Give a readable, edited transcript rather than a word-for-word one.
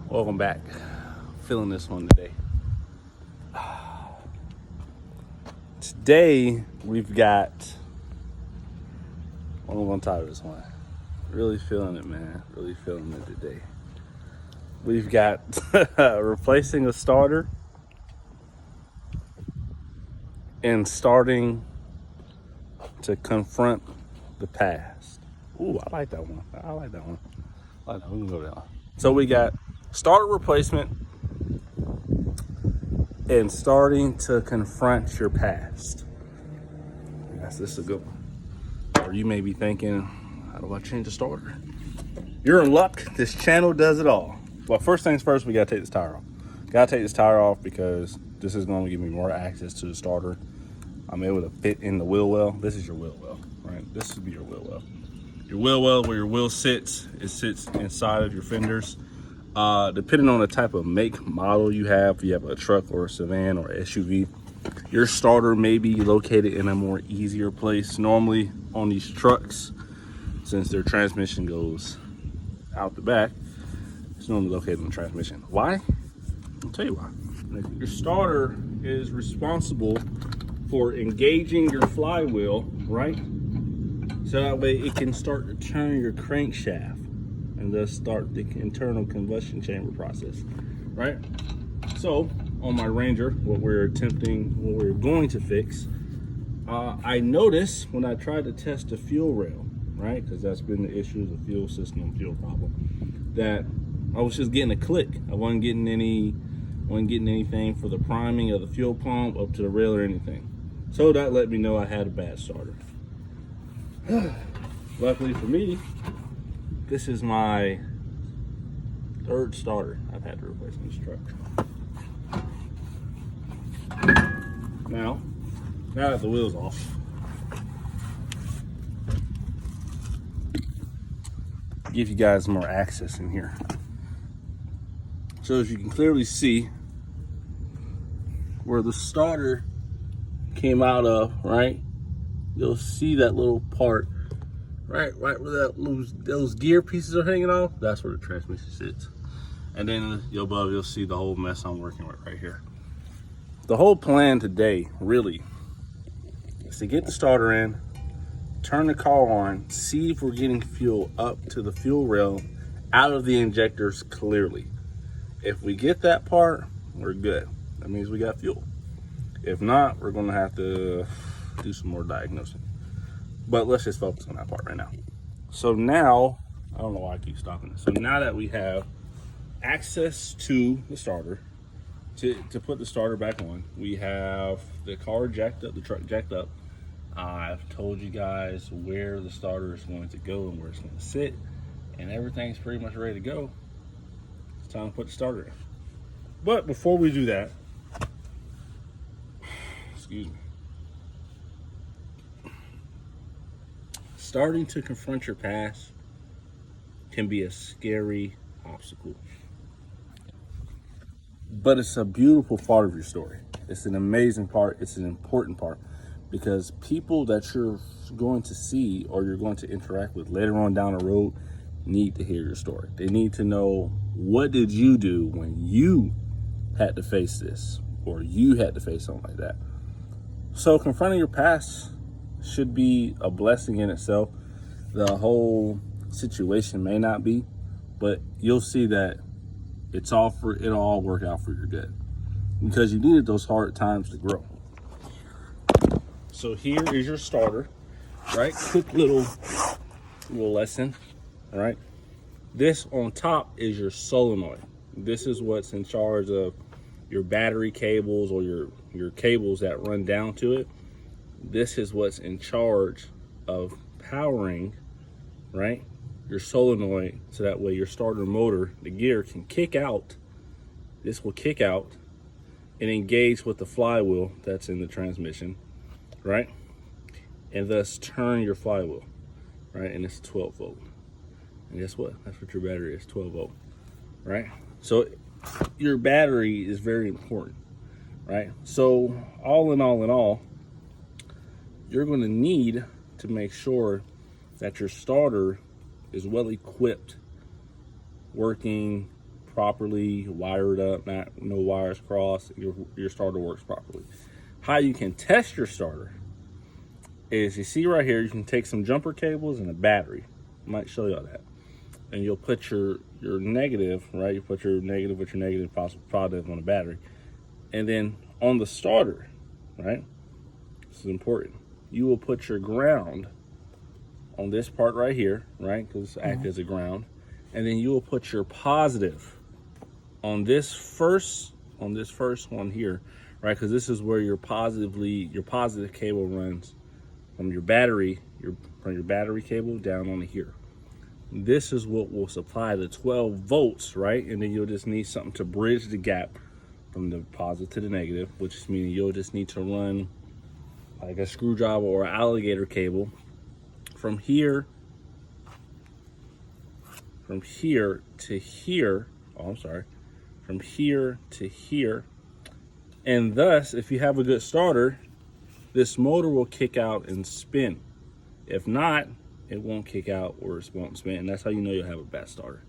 Welcome back. Feeling this one today. Today we've got, what am I gonna title this one? Really feeling it, man. Really feeling it today. We've got replacing a starter and starting to confront the past. Ooh, I like that one. I like that one. We can go down. So we got starter replacement and starting to confront your past. Yes, this is a good one. Or you may be thinking, how do I change a starter? You're in luck. This channel does it all. Well, first things first, we gotta take this tire off. Gotta take this tire off because this is gonna give me more access to the starter. I'm able to fit in the wheel well. This is your wheel well, right? This would be your wheel well. Your wheel well, where your wheel sits, it sits inside of your fenders. Depending on the type of make model you have, if you have a truck or a sedan or SUV, your starter may be located in a more easier place. Normally on these trucks, since their transmission goes out the back, it's normally located in the transmission. Why? I'll tell you why. Your starter is responsible for engaging your flywheel, right? So that way it can start to turn your crankshaft and thus start the internal combustion chamber process, right? So on my Ranger, what we're going to fix, I noticed when I tried to test the fuel rail, right? Because that's been the issue, the fuel system, fuel problem, that I was just getting a click. I wasn't getting anything for the priming of the fuel pump up to the rail or anything. So that let me know I had a bad starter. Luckily for me, this is my third starter I've had to replace in this truck. Now that the wheel's off, give you guys more access in here. So as you can clearly see where the starter came out of, right? You'll see that little part, right where those gear pieces are hanging off. That's where the transmission sits. And then above, you'll see the whole mess I'm working with right here. The whole plan today, really, is to get the starter in, turn the car on, see if we're getting fuel up to the fuel rail out of the injectors clearly. If we get that part, we're good. That means we got fuel. If not, we're gonna have to do some more diagnosing. But let's just focus on that part right now. So now, I don't know why I keep stopping this. So now that we have access to the starter, to put the starter back on, we have the car jacked up, the truck jacked up. I've told you guys where the starter is going to go and where it's going to sit, and everything's pretty much ready to go. It's time to put the starter in. But before we do that, excuse me, starting to confront your past can be a scary obstacle. But it's a beautiful part of your story. It's an amazing part. It's an important part because people that you're going to see or you're going to interact with later on down the road need to hear your story. They need to know, what did you do when you had to face this or you had to face something like that? So confronting your past should be a blessing in itself. The whole situation may not be, but you'll see that it'll all work out for your good because you needed those hard times to grow. So here is your starter, right? Quick little lesson, all right? This on top is your solenoid. This is what's in charge of your battery cables or your cables that run down to it. This is what's in charge of powering, right, your solenoid, so that way your starter motor, the gear, can kick out. This will kick out and engage with the flywheel that's in the transmission, right, and thus turn your flywheel, right? And it's 12 volt. And guess what? That's what your battery is, 12 volt, right? So your battery is very important, right? So all in all, you're going to need to make sure that your starter is well equipped, working properly, wired up, no wires crossed, your starter works properly. How you can test your starter is, you see right here, you can take some jumper cables and a battery. I might show y'all that. And you'll put your negative, right? You put your negative with your negative positive on the battery. And then on the starter, right? This is important. You will put your ground on this part right here, right? Because it's act as a ground. And then you will put your positive on this first one here, right? Because this is where your positive cable runs from your battery, from your battery cable down on here. This is what will supply the 12 volts, right? And then you'll just need something to bridge the gap from the positive to the negative, which is meaning you'll just need to run like a screwdriver or an alligator cable from here to here. Oh, I'm sorry. From here to here. And thus, if you have a good starter, this motor will kick out and spin. If not, it won't kick out or it won't spin. And that's how you know you'll have a bad starter.